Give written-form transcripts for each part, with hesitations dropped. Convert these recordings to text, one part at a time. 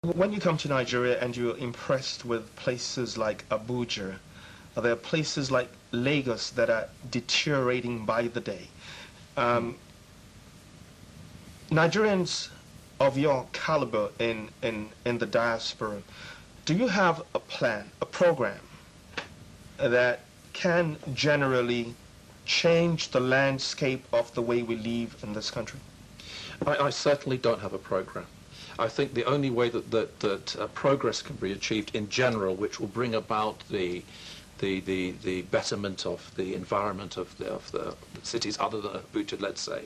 When you come to Nigeria and you're impressed with places like Abuja, there are places like Lagos that are deteriorating by the day. Nigerians of your caliber in the diaspora, do you have a plan, a program that can generally change the landscape of the way we live in this country? I certainly don't have a program. I think the only way that progress can be achieved in general, which will bring about the betterment of the environment of the cities other than Abuja, let's say,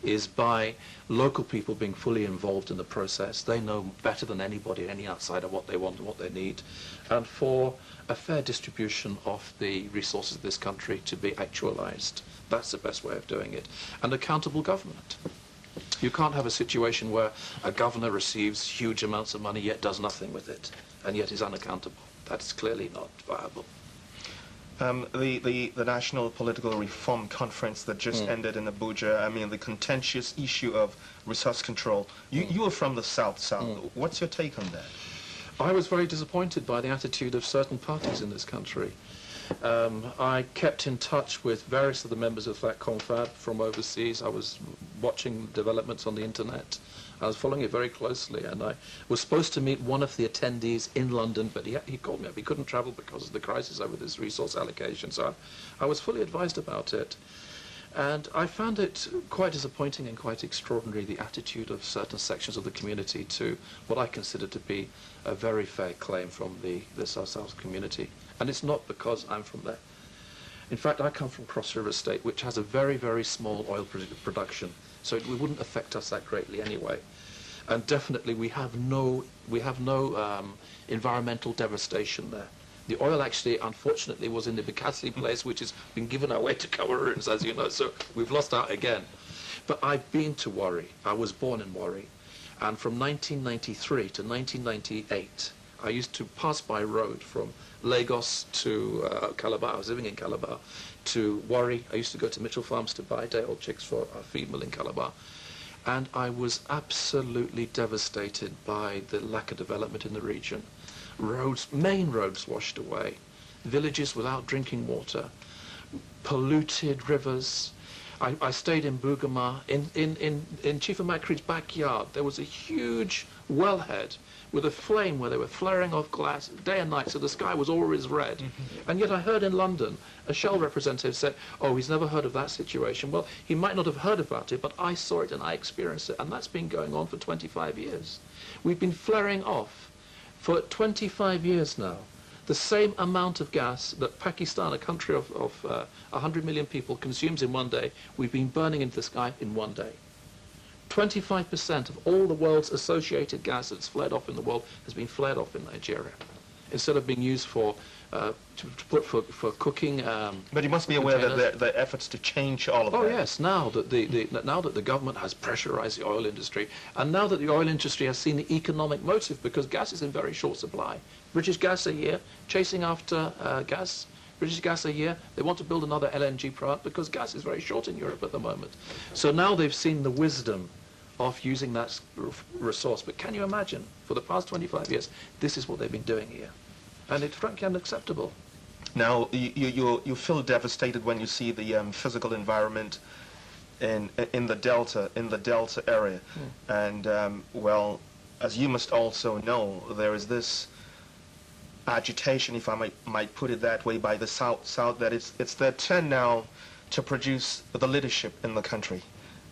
is by local people being fully involved in the process. They know better than anybody, any outsider, what they want and what they need, and for a fair distribution of the resources of this country to be actualized. That's the best way of doing it. And accountable government. You can't have a situation where a governor receives huge amounts of money yet does nothing with it, and yet is unaccountable. That's clearly not viable. The National Political Reform Conference that just ended in Abuja, I mean, the contentious issue of resource control. You are from the South. What's your take on that? I was very disappointed by the attitude of certain parties in this country. I kept in touch with various of the members of that confab from overseas. I was watching developments on the internet. I was following it very closely, and I was supposed to meet one of the attendees in London, but he called me up. He couldn't travel because of the crisis over this resource allocation, so I was fully advised about it. And I found it quite disappointing and quite extraordinary, the attitude of certain sections of the community to what I consider to be a very fair claim from the South community. And it's not because I'm from there. In fact, I come from Cross River State, which has a very, very small oil production, so it wouldn't affect us that greatly anyway. And definitely we have no environmental devastation there. The oil actually, unfortunately, was in the Bikasi place, which has been given away to Cameroons, as you know, so we've lost out again. But I've been to Warri. I was born in Warri. And from 1993 to 1998, I used to pass by road from Lagos to Calabar. I was living in Calabar, to Warri. I used to go to Mitchell Farms to buy day-old chicks for our feed mill in Calabar. And I was absolutely devastated by the lack of development in the region. Roads, main roads washed away, villages without drinking water, polluted rivers. I stayed in Bugama. In Chief Amakri's backyard, there was a huge wellhead with a flame where they were flaring off glass day and night, so the sky was always red. And yet I heard in London, a Shell representative said, oh, he's never heard of that situation. Well, he might not have heard about it, but I saw it and I experienced it, and that's been going on for 25 years. We've been flaring off for 25 years now. The same amount of gas that Pakistan, a country of 100 million people, consumes in one day, we've been burning into the sky in one day. 25% of all the world's associated gas that's flared off in the world has been flared off in Nigeria, instead of being used for for cooking. But you must be aware that the efforts to change all of that. Oh yes, now that the government has pressurized the oil industry, and now that the oil industry has seen the economic motive, because gas is in very short supply. British Gas are here chasing after gas. British Gas are here. They want to build another LNG plant because gas is very short in Europe at the moment. So now they've seen the wisdom of using that resource. But can you imagine, for the past 25 years, this is what they've been doing here? And it's frankly unacceptable. Now, you feel devastated when you see the physical environment in the Delta area. And, well, as you must also know, there is this agitation, if I might put it that way, by the South that it's their turn now to produce the leadership in the country.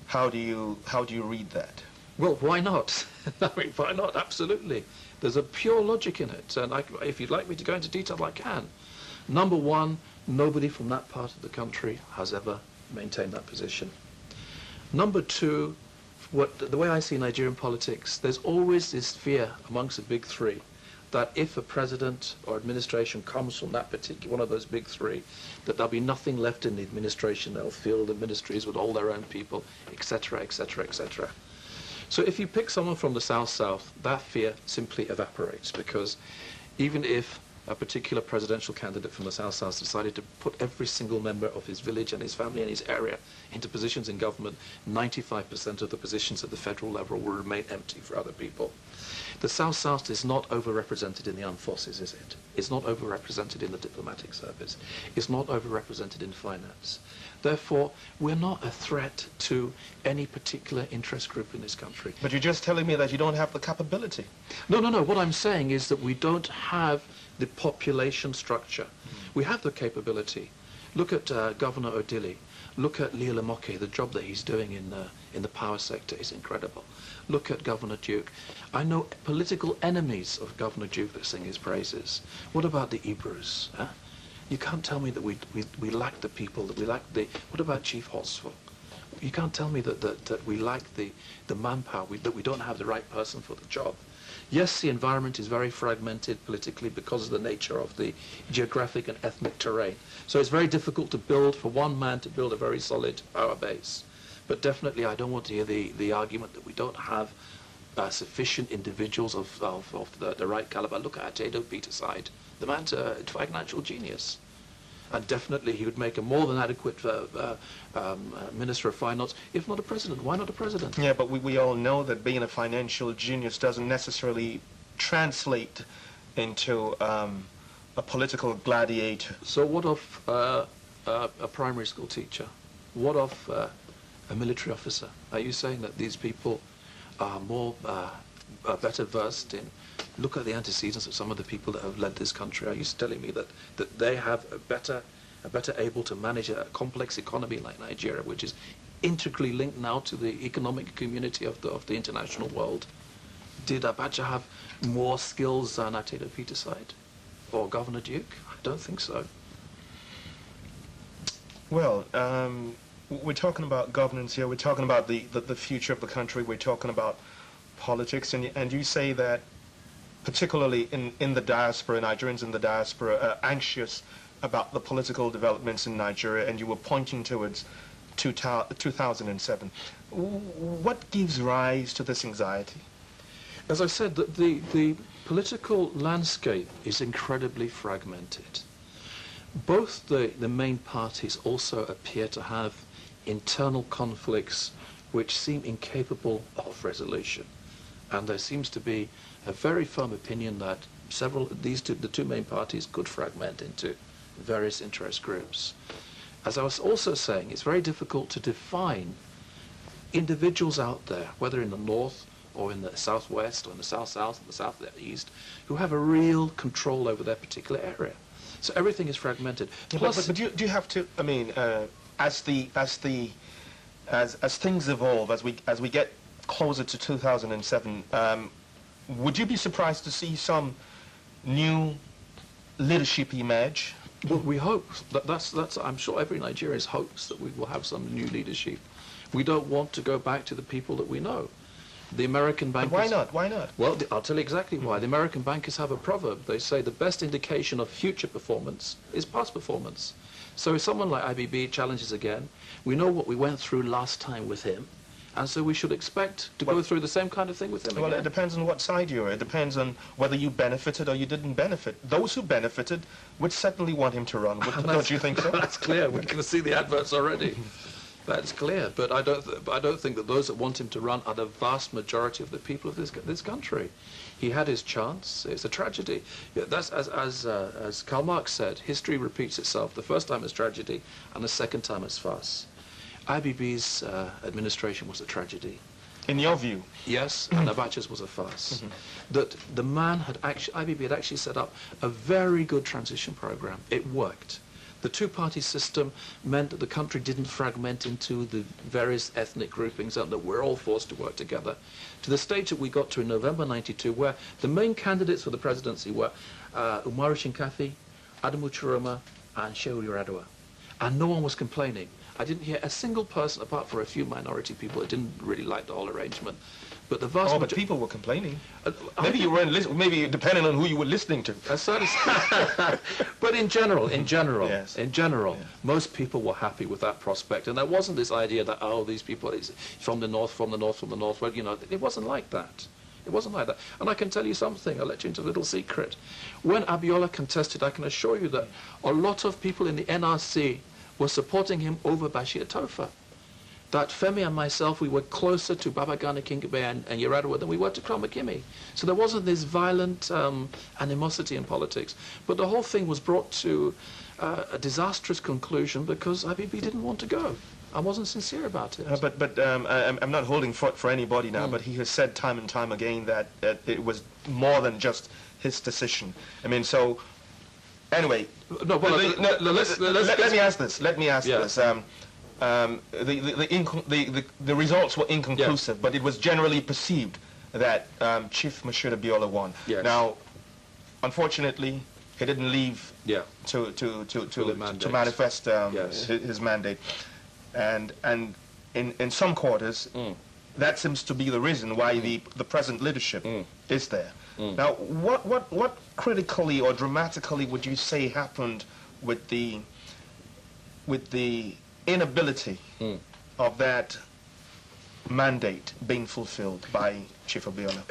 How do you read that? Well, why not? I mean, why not? Absolutely. There's a pure logic in it, and if you'd like me to go into detail, I can. Number one, nobody from that part of the country has ever maintained that position. Number two, the way I see Nigerian politics, there's always this fear amongst the big three that if a president or administration comes from that particular one of those big three, that there'll be nothing left in the administration. They'll fill the ministries with all their own people, etc., etc., etc. So if you pick someone from the South, that fear simply evaporates, because even if a particular presidential candidate from the South decided to put every single member of his village and his family and his area into positions in government, 95% of the positions at the federal level will remain empty for other people. The South-South is not overrepresented in the armed forces, is it? It's not overrepresented in the diplomatic service. It's not overrepresented in finance. Therefore, we're not a threat to any particular interest group in this country. But you're just telling me that you don't have the capability. No, no, no. What I'm saying is that we don't have the population structure. We have the capability. Look at Governor Odili. Look at Leo Lamoke, the job that he's doing in the power sector is incredible. Look at Governor Duke. I know political enemies of Governor Duke that sing his praises. What about the Hebrews? Huh? You can't tell me that we lack the people, that we lack the... What about Chief Horsfall? You can't tell me that we lack the manpower, that we don't have the right person for the job. Yes, the environment is very fragmented politically because of the nature of the geographic and ethnic terrain. So it's very difficult to build, for one man to build a very solid power base. But definitely I don't want to hear the argument that we don't have sufficient individuals of the right caliber. Look at Atedo Peterside. The man's a financial genius. And definitely he would make a more than adequate Minister of Finance, if not a president. Why not a president? Yeah, but we all know that being a financial genius doesn't necessarily translate into a political gladiator. So what of a primary school teacher? What of a military officer? Are you saying that these people are better versed in... Look at the antecedents of some of the people that have led this country. Are you telling me that they have a better able to manage a complex economy like Nigeria, which is integrally linked now to the economic community of the international world? Did Abacha have more skills than Atedo Peterside or Governor Duke? I don't think so. Well, we're talking about governance here. We're talking about the future of the country. We're talking about politics, and you say that particularly in the diaspora, Nigerians in the diaspora are anxious about the political developments in Nigeria, and you were pointing towards 2007. What gives rise to this anxiety? As I said, the political landscape is incredibly fragmented. Both the main parties also appear to have internal conflicts which seem incapable of resolution. And there seems to be a very firm opinion that the two main parties could fragment into various interest groups. As I was also saying, it's very difficult to define individuals out there, whether in the north or in the southwest or in the south-south or the southeast, who have a real control over their particular area. So everything is fragmented. Plus, but do you have to? I mean, as things evolve, as we get closer to 2007, would you be surprised to see some new leadership emerge? Well, we hope. That's. I'm sure every Nigerian hopes that we will have some new leadership. We don't want to go back to the people that we know. The American bankers... But why not? Why not? Well, I'll tell you exactly why. The American bankers have a proverb. They say the best indication of future performance is past performance. So if someone like IBB challenges again, we know what we went through last time with him, and so we should expect to go through the same kind of thing with him again. Well, it depends on what side you're. It depends on whether you benefited or you didn't benefit. Those who benefited would certainly want him to run. Don't you think so? That's clear. We're going to see the adverts already. That's clear. But I don't think that those that want him to run are the vast majority of the people of this country. He had his chance. It's a tragedy. Yeah, that's as Karl Marx said. History repeats itself. The first time it's tragedy, and the second time it's farce. IBB's administration was a tragedy. In your view? Yes, and Abacha's was a farce. That the man had actually, IBB had actually set up a very good transition program. It worked. The two-party system meant that the country didn't fragment into the various ethnic groupings and that we're all forced to work together. To the stage that we got to in November '92, where the main candidates for the presidency were Umaru Shinkafi, Adamu Chiroma, and Shehu Yar'Adua. And no one was complaining. I didn't hear a single person, apart from a few minority people, that didn't really like the whole arrangement. But the vast but people were complaining. Maybe you weren't listening. Maybe depending on who you were listening to. But in general, yes. most people were happy with that prospect, and there wasn't this idea that these people is from the north. Well, you know, it wasn't like that. It wasn't like that. And I can tell you something. I'll let you into a little secret. When Abiola contested, I can assure you that a lot of people in the NRC were supporting him over Bashir Tofa. that Femi and myself, we were closer to Babagana Kingibe and Yar'Adua than we were to Cromakimi. So there wasn't this violent animosity in politics. But the whole thing was brought to a disastrous conclusion because IBB didn't want to go. I wasn't sincere about it. I'm not holding for anybody now, but he has said time and time again that it was more than just his decision. I mean, so anyway, no, well, let me ask this. Let me ask this. The results were inconclusive, but it was generally perceived that Chief Moshood Abiola won. Yes. Now, unfortunately, he didn't leave to manifest his mandate, and in some quarters, that seems to be the reason why the present leadership is there. Now, what critically or dramatically would you say happened with the inability of that mandate being fulfilled by Chief Abiola?